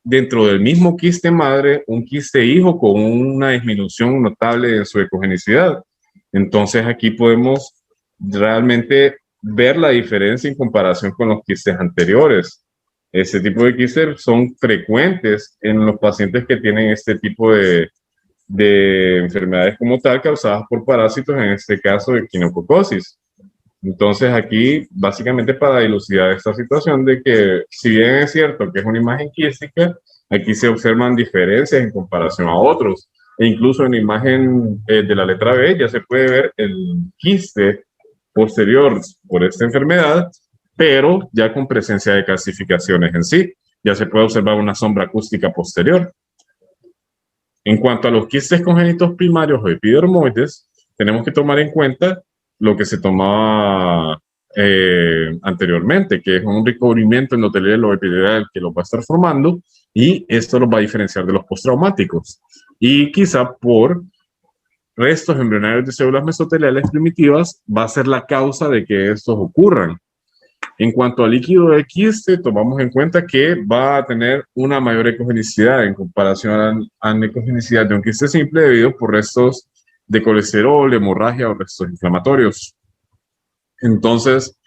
dentro del mismo quiste madre un quiste hijo con una disminución notable en su ecogenicidad. Entonces aquí podemos realmente ver la diferencia en comparación con los quistes anteriores. Este tipo de quistes son frecuentes en los pacientes que tienen este tipo de enfermedades como tal causadas por parásitos, en este caso de equinococosis. Entonces aquí básicamente para dilucidar esta situación de que si bien es cierto que es una imagen quística, aquí se observan diferencias en comparación a otros. E incluso en la imagen de la letra B ya se puede ver el quiste posterior por esta enfermedad, pero ya con presencia de calcificaciones en sí. Ya se puede observar una sombra acústica posterior. En cuanto a los quistes congénitos primarios o epidermoides, tenemos que tomar en cuenta lo que se tomaba anteriormente, que es un recubrimiento endotelial o epitelial que lo va a estar formando, y esto los va a diferenciar de los postraumáticos. Y quizá por restos embrionarios de células mesoteliales primitivas va a ser la causa de que estos ocurran. En cuanto al líquido de quiste, tomamos en cuenta que va a tener una mayor ecogenicidad en comparación a la ecogenicidad de un quiste simple debido por restos de colesterol, hemorragia o restos inflamatorios. Entonces,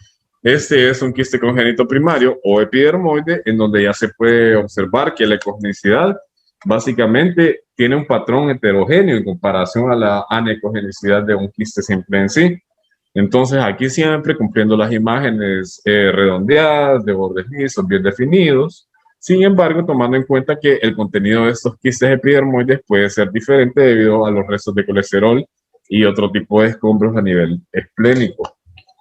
este es un quiste congénito primario o epidermoide en donde ya se puede observar que la ecogenicidad básicamente tiene un patrón heterogéneo en comparación a la anecogenicidad de un quiste simple en sí. Entonces, aquí siempre cumpliendo las imágenes redondeadas, de bordes lisos, bien definidos. Sin embargo, tomando en cuenta que el contenido de estos quistes epidermoides puede ser diferente debido a los restos de colesterol y otro tipo de escombros a nivel esplénico.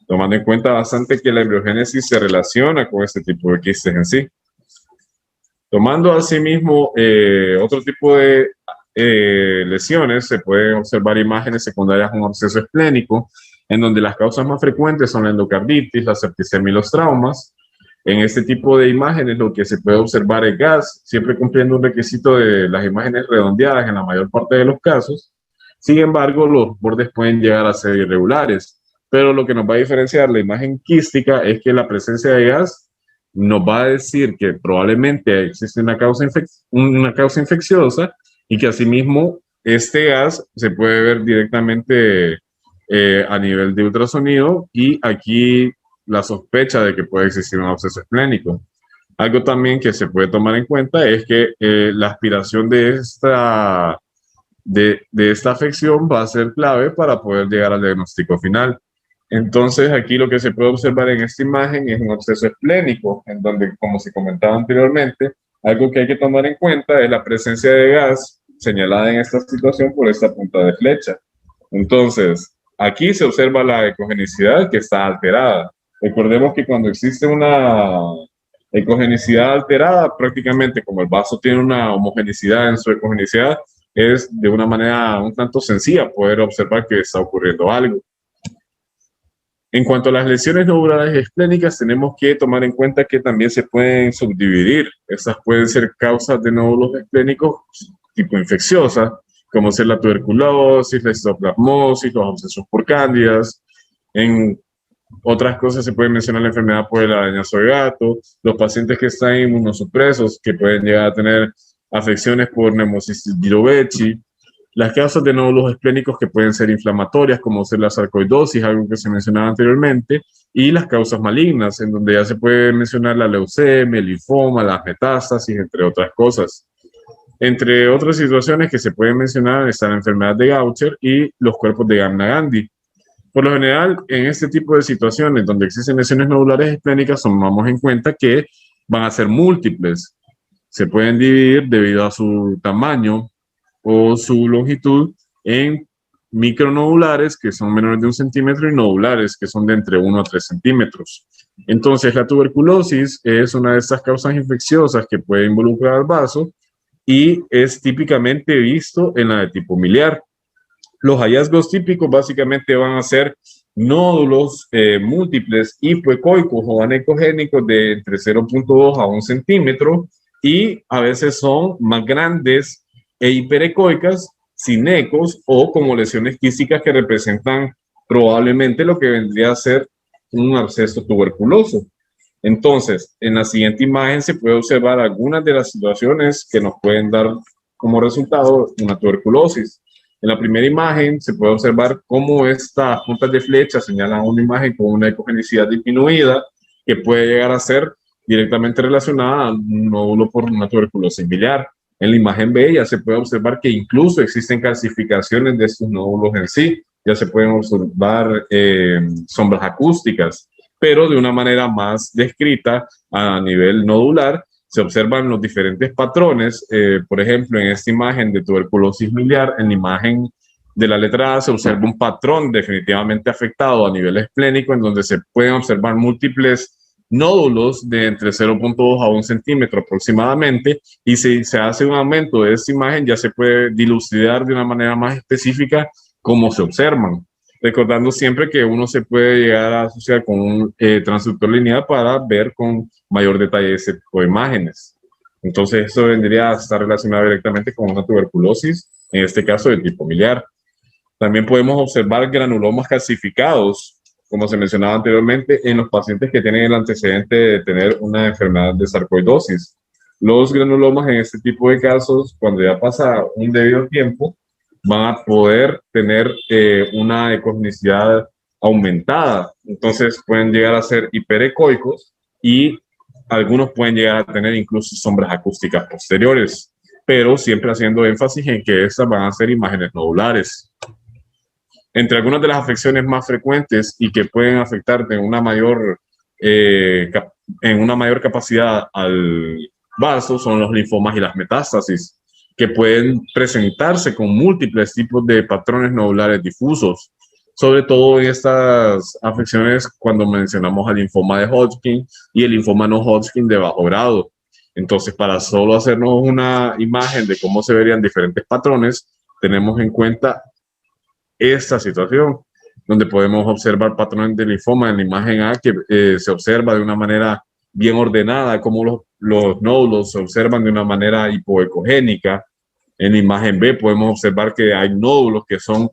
Tomando en cuenta bastante que la embriogénesis se relaciona con este tipo de quistes en sí. Tomando asimismo otro tipo de lesiones, se pueden observar imágenes secundarias con absceso esplénico, en donde las causas más frecuentes son la endocarditis, la septicemia y los traumas. En este tipo de imágenes lo que se puede observar es gas, siempre cumpliendo un requisito de las imágenes redondeadas en la mayor parte de los casos. Sin embargo, los bordes pueden llegar a ser irregulares, pero lo que nos va a diferenciar la imagen quística es que la presencia de gas nos va a decir que probablemente existe una causa infecciosa y que asimismo este gas se puede ver directamente a nivel de ultrasonido, y aquí la sospecha de que puede existir un absceso esplénico. Algo también que se puede tomar en cuenta es que la aspiración de esta afección va a ser clave para poder llegar al diagnóstico final. Entonces, aquí lo que se puede observar en esta imagen es un absceso esplénico, en donde, como se comentaba anteriormente, algo que hay que tomar en cuenta es la presencia de gas señalada en esta situación por esta punta de flecha. Entonces, aquí se observa la ecogenicidad que está alterada. Recordemos que cuando existe una ecogenicidad alterada, prácticamente como el vaso tiene una homogenicidad en su ecogenicidad, es de una manera un tanto sencilla poder observar que está ocurriendo algo. En cuanto a las lesiones nodulares esplénicas, tenemos que tomar en cuenta que también se pueden subdividir. Estas pueden ser causas de nódulos esplénicos tipo infecciosa, como ser la tuberculosis, la histoplasmosis, los abscesos por cándidas. En otras cosas se puede mencionar la enfermedad por el arañazo de gato, los pacientes que están inmunosupresos, que pueden llegar a tener afecciones por Pneumocystis jirovecii, las causas de nódulos esplénicos que pueden ser inflamatorias, como ser la sarcoidosis, algo que se mencionaba anteriormente, y las causas malignas, en donde ya se puede mencionar la leucemia, el linfoma, las metástasis, entre otras cosas. Entre otras situaciones que se pueden mencionar está la enfermedad de Gaucher y los cuerpos de Gamma-Gandhi. Por lo general, en este tipo de situaciones donde existen lesiones nodulares esplénicas, tomamos en cuenta que van a ser múltiples. Se pueden dividir debido a su tamaño o su longitud en micronodulares, que son menores de 1 centímetro, y nodulares, que son de entre 1 a 3 centímetros. Entonces, la tuberculosis es una de estas causas infecciosas que puede involucrar al vaso y es típicamente visto en la de tipo miliar. Los hallazgos típicos básicamente van a ser nódulos múltiples hipoecoicos o anecogénicos de entre 0.2 a 1 centímetro y a veces son más grandes e hiperecoicas, sin ecos o como lesiones quísticas que representan probablemente lo que vendría a ser un absceso tuberculoso. Entonces, en la siguiente imagen se puede observar algunas de las situaciones que nos pueden dar como resultado una tuberculosis. En la primera imagen se puede observar cómo estas puntas de flecha señalan una imagen con una ecogenicidad disminuida que puede llegar a ser directamente relacionada a un nódulo por una tuberculosis biliar. En la imagen B ya se puede observar que incluso existen calcificaciones de estos nódulos en sí. Ya se pueden observar sombras acústicas, pero de una manera más descrita a nivel nodular. Se observan los diferentes patrones, por ejemplo, en esta imagen de tuberculosis miliar, en la imagen de la letra A se observa un patrón definitivamente afectado a nivel esplénico, en donde se pueden observar múltiples nódulos de entre 0.2 a 1 centímetro aproximadamente, y si se hace un aumento de esta imagen ya se puede dilucidar de una manera más específica cómo se observan, recordando siempre que uno se puede llegar a asociar con un transductor lineal para ver con mayor detalle ese tipo de imágenes. Entonces, eso vendría a estar relacionado directamente con una tuberculosis, en este caso de tipo miliar. También podemos observar granulomas calcificados, como se mencionaba anteriormente, en los pacientes que tienen el antecedente de tener una enfermedad de sarcoidosis. Los granulomas en este tipo de casos, cuando ya pasa un debido tiempo, van a poder tener una ecogenicidad aumentada. Entonces pueden llegar a ser hiperecoicos y algunos pueden llegar a tener incluso sombras acústicas posteriores, pero siempre haciendo énfasis en que estas van a ser imágenes nodulares. Entre algunas de las afecciones más frecuentes y que pueden afectar en una mayor capacidad al vaso son los linfomas y las metástasis, que pueden presentarse con múltiples tipos de patrones nodulares difusos, sobre todo en estas afecciones cuando mencionamos el linfoma de Hodgkin y el linfoma no Hodgkin de bajo grado. Entonces, para solo hacernos una imagen de cómo se verían diferentes patrones, tenemos en cuenta esta situación, donde podemos observar patrones de linfoma en la imagen A, que se observa de una manera bien ordenada, como los nódulos se observan de una manera hipoecogénica. En la imagen B podemos observar que hay nódulos que son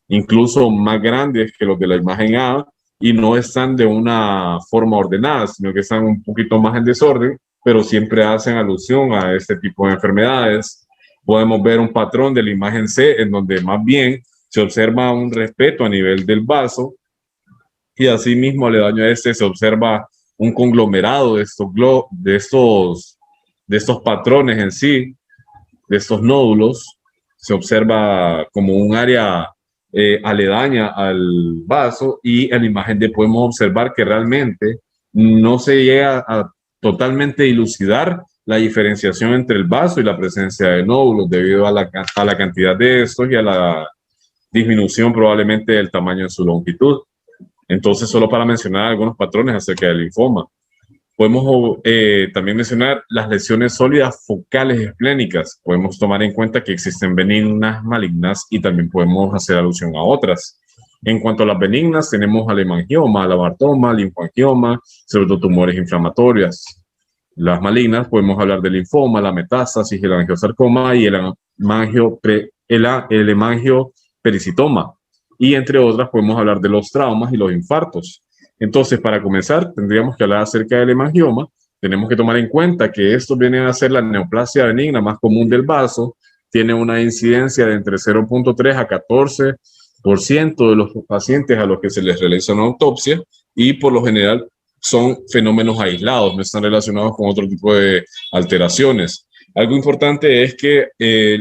incluso más grandes que los de la imagen A y no están de una forma ordenada, sino que están un poquito más en desorden, pero siempre hacen alusión a este tipo de enfermedades. Podemos ver un patrón de la imagen C en donde más bien se observa un respeto a nivel del vaso y asimismo aledaño a este se observa un conglomerado de estos patrones en sí, de estos nódulos. Se observa como un área aledaña al vaso, y en la imagen D podemos observar que realmente no se llega a totalmente dilucidar la diferenciación entre el vaso y la presencia de nódulos debido a la cantidad de estos y a la disminución probablemente del tamaño de su longitud. Entonces, solo para mencionar algunos patrones acerca del linfoma. Podemos también mencionar las lesiones sólidas focales esplénicas. Podemos tomar en cuenta que existen benignas, malignas y también podemos hacer alusión a otras. En cuanto a las benignas, tenemos al hemangioma, la abartoma, linfoangioma, pseudotumores inflamatorias. Las malignas, podemos hablar del linfoma, la metástasis, el angiosarcoma y el hemangiopericitoma. Y entre otras, podemos hablar de los traumas y los infartos. Entonces, para comenzar, tendríamos que hablar acerca del hemangioma. Tenemos que tomar en cuenta que esto viene a ser la neoplasia benigna más común del vaso. Tiene una incidencia de entre 0.3 a 14% de los pacientes a los que se les realiza una autopsia, y por lo general son fenómenos aislados, no están relacionados con otro tipo de alteraciones. Algo importante es que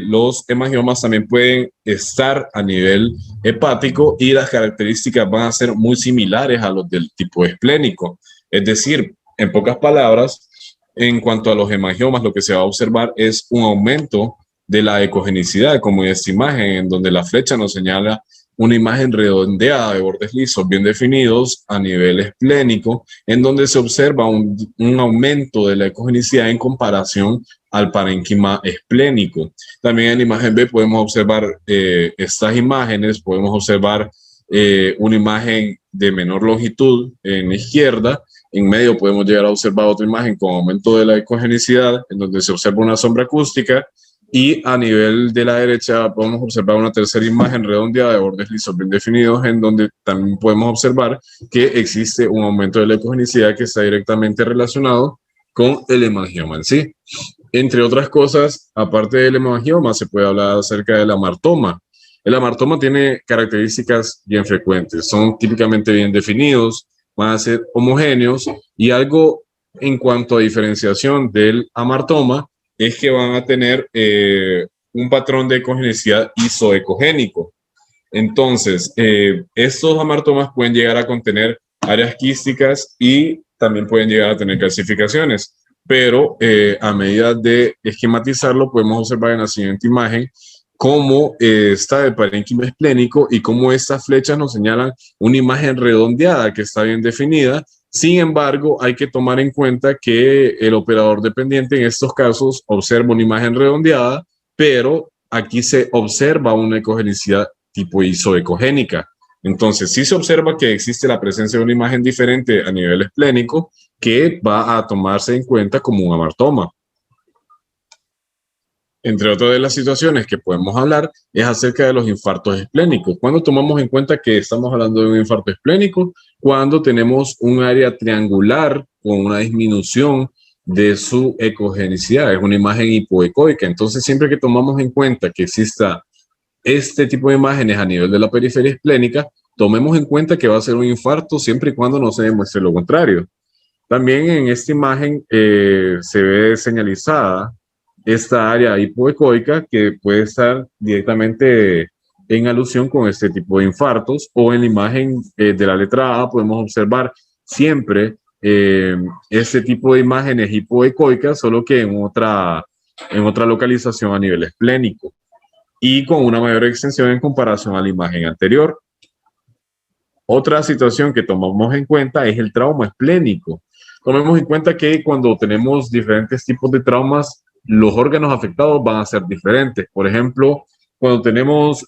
los hemangiomas también pueden estar a nivel hepático y las características van a ser muy similares a los del tipo esplénico. Es decir, en pocas palabras, en cuanto a los hemangiomas, lo que se va a observar es un aumento de la ecogenicidad, como en esta imagen, en donde la flecha nos señala una imagen redondeada de bordes lisos bien definidos a nivel esplénico, en donde se observa un aumento de la ecogenicidad en comparación al parénquima esplénico. También en la imagen B podemos observar estas imágenes, podemos observar una imagen de menor longitud en la izquierda. En medio podemos llegar a observar otra imagen con aumento de la ecogenicidad, en donde se observa una sombra acústica, y a nivel de la derecha podemos observar una tercera imagen redondeada de bordes lisos bien definidos, en donde también podemos observar que existe un aumento de la ecogenicidad que está directamente relacionado con el hemangioma en sí. Entre otras cosas, aparte del hemangioma, se puede hablar acerca del amartoma. El amartoma tiene características bien frecuentes, son típicamente bien definidos, van a ser homogéneos, y algo en cuanto a diferenciación del amartoma es que van a tener un patrón de ecogenicidad isoecogénico. Entonces, estos amartomas pueden llegar a contener áreas quísticas y también pueden llegar a tener calcificaciones, pero a medida de esquematizarlo podemos observar en la siguiente imagen cómo está el parénquima esplénico y cómo estas flechas nos señalan una imagen redondeada que está bien definida. Sin embargo, hay que tomar en cuenta que el operador dependiente en estos casos observa una imagen redondeada, pero aquí se observa una ecogenicidad tipo isoecogénica. Entonces, sí se observa que existe la presencia de una imagen diferente a nivel esplénico que va a tomarse en cuenta como un amartoma. Entre otras de las situaciones que podemos hablar es acerca de los infartos esplénicos. Cuando tomamos en cuenta que estamos hablando de un infarto esplénico, cuando tenemos un área triangular con una disminución de su ecogenicidad, es una imagen hipoecoica. Entonces, siempre que tomamos en cuenta que exista este tipo de imágenes a nivel de la periferia esplénica, tomemos en cuenta que va a ser un infarto siempre y cuando no se demuestre lo contrario. También en esta imagen se ve señalizada esta área hipoecoica que puede estar directamente en alusión con este tipo de infartos, o en la imagen de la letra A podemos observar siempre este tipo de imágenes hipoecoicas, solo que en otra localización a nivel esplénico y con una mayor extensión en comparación a la imagen anterior. Otra situación que tomamos en cuenta es el trauma esplénico. Tomemos en cuenta que cuando tenemos diferentes tipos de traumas, los órganos afectados van a ser diferentes. Por ejemplo, cuando tenemos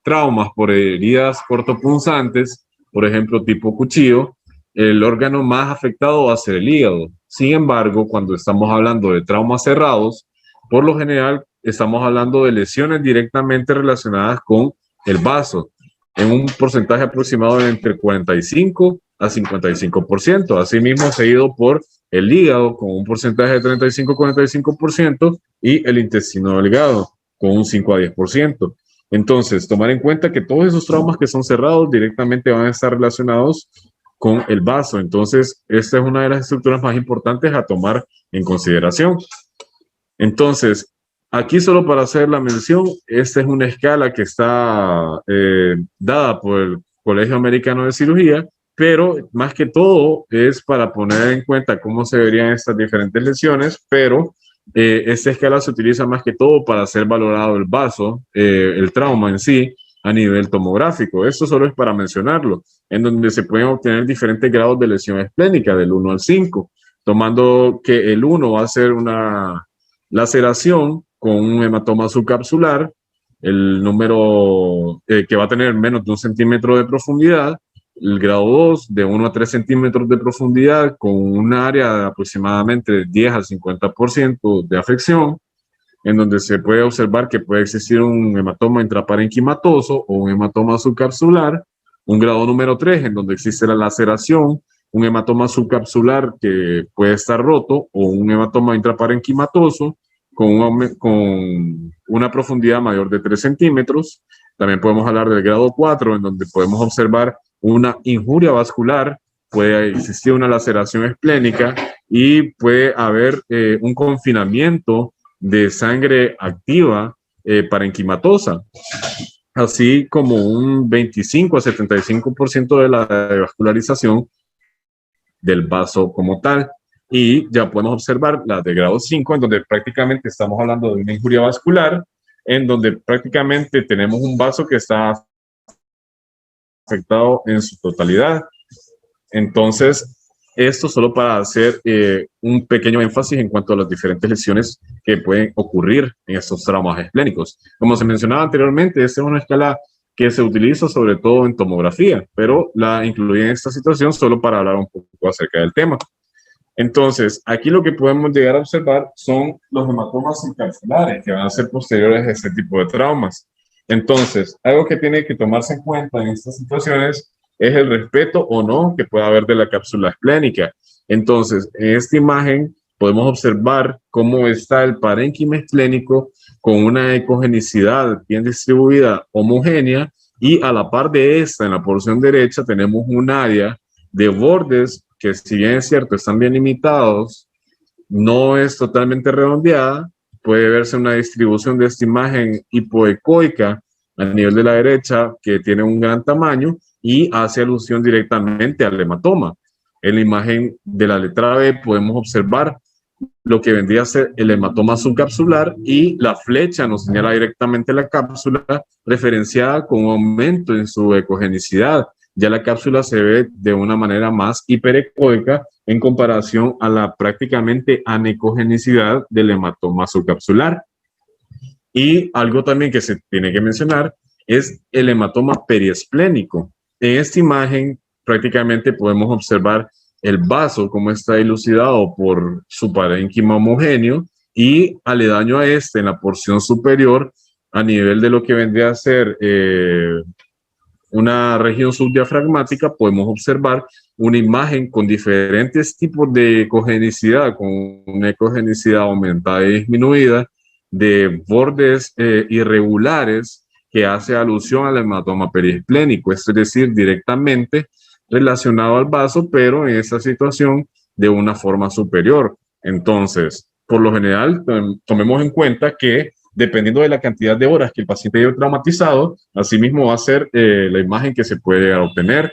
traumas por heridas cortopunzantes, por ejemplo, tipo cuchillo, el órgano más afectado va a ser el hígado. Sin embargo, cuando estamos hablando de traumas cerrados, por lo general estamos hablando de lesiones directamente relacionadas con el vaso, en un porcentaje aproximado de entre 45 a 55%. Asimismo, seguido por el hígado con un porcentaje de 35-45% y el intestino delgado con un 5 a 10%. Entonces, tomar en cuenta que todos esos traumas que son cerrados directamente van a estar relacionados con el vaso. Entonces, esta es una de las estructuras más importantes a tomar en consideración. Entonces, aquí solo para hacer la mención, esta es una escala que está dada por el Colegio Americano de Cirugía, pero más que todo es para poner en cuenta cómo se verían estas diferentes lesiones, pero esta escala se utiliza más que todo para ser valorado el vaso, el trauma en sí, a nivel tomográfico. Esto solo es para mencionarlo, en donde se pueden obtener diferentes grados de lesión esplénica, del 1 al 5, tomando que el 1 va a ser una laceración con un hematoma subcapsular, el número que va a tener menos de 1 centímetro de profundidad, el grado 2 de 1 a 3 centímetros de profundidad con un área de aproximadamente 10 al 50% de afección, en donde se puede observar que puede existir un hematoma intraparenquimatoso o un hematoma subcapsular, un grado número 3 en donde existe la laceración, un hematoma subcapsular que puede estar roto o un hematoma intraparenquimatoso con una profundidad mayor de 3 centímetros. También podemos hablar del grado 4, en donde podemos observar una injuria vascular, puede existir una laceración esplénica y puede haber un confinamiento de sangre activa parenquimatosa, así como un 25 a 75% de la vascularización del vaso como tal. Y ya podemos observar la de grado 5, en donde prácticamente estamos hablando de una injuria vascular, en donde prácticamente tenemos un vaso que está afectado en su totalidad. Entonces, esto solo para hacer un pequeño énfasis en cuanto a las diferentes lesiones que pueden ocurrir en estos traumas esplénicos. Como se mencionaba anteriormente, esta es una escala que se utiliza sobre todo en tomografía, pero la incluí en esta situación solo para hablar un poco acerca del tema. Entonces, aquí lo que podemos llegar a observar son los hematomas encapsulares que van a ser posteriores a este tipo de traumas. Entonces, algo que tiene que tomarse en cuenta en estas situaciones es el respeto o no que pueda haber de la cápsula esplénica. Entonces, en esta imagen podemos observar cómo está el parénquima esplénico con una ecogenicidad bien distribuida, homogénea, y a la par de esta, en la porción derecha, tenemos un área de bordes que, si bien es cierto, están bien limitados, no es totalmente redondeada. Puede verse una distribución de esta imagen hipoecoica a nivel de la derecha que tiene un gran tamaño y hace alusión directamente al hematoma. En la imagen de la letra B podemos observar lo que vendría a ser el hematoma subcapsular, y la flecha nos señala directamente la cápsula, referenciada con un aumento en su ecogenicidad. Ya la cápsula se ve de una manera más hiperecoica en comparación a la prácticamente anecogenicidad del hematoma subcapsular. Y algo también que se tiene que mencionar es el hematoma periesplénico. En esta imagen prácticamente podemos observar el vaso como está dilucidado por su parénquima homogéneo, y aledaño a este, en la porción superior, a nivel de lo que vendría a ser una región subdiafragmática, podemos observar una imagen con diferentes tipos de ecogenicidad, con una ecogenicidad aumentada y disminuida, de bordes irregulares, que hace alusión al hematoma periesplénico, es decir, directamente relacionado al vaso, pero en esa situación de una forma superior. Entonces, por lo general, tomemos en cuenta que dependiendo de la cantidad de horas que el paciente lleve traumatizado, asimismo va a ser la imagen que se puede llegar a obtener.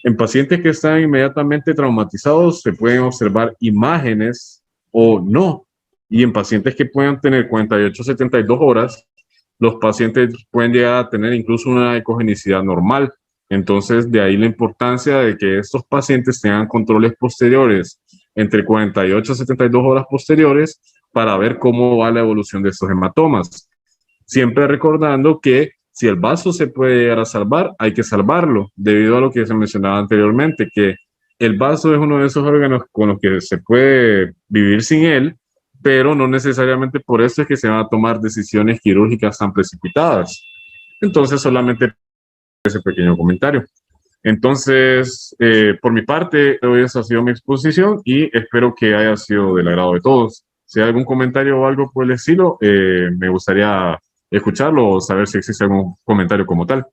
En pacientes que están inmediatamente traumatizados se pueden observar imágenes o no. Y en pacientes que puedan tener 48 a 72 horas, los pacientes pueden llegar a tener incluso una ecogenicidad normal. Entonces, de ahí la importancia de que estos pacientes tengan controles posteriores entre 48 a 72 horas posteriores para ver cómo va la evolución de estos hematomas. Siempre recordando que si el vaso se puede llegar a salvar, hay que salvarlo, debido a lo que se mencionaba anteriormente, que el vaso es uno de esos órganos con los que se puede vivir sin él, pero no necesariamente por eso es que se van a tomar decisiones quirúrgicas tan precipitadas. Entonces, solamente ese pequeño comentario. Entonces, por mi parte, hoy esa ha sido mi exposición y espero que haya sido del agrado de todos. Si hay algún comentario o algo por el estilo, me gustaría escucharlo o saber si existe algún comentario como tal.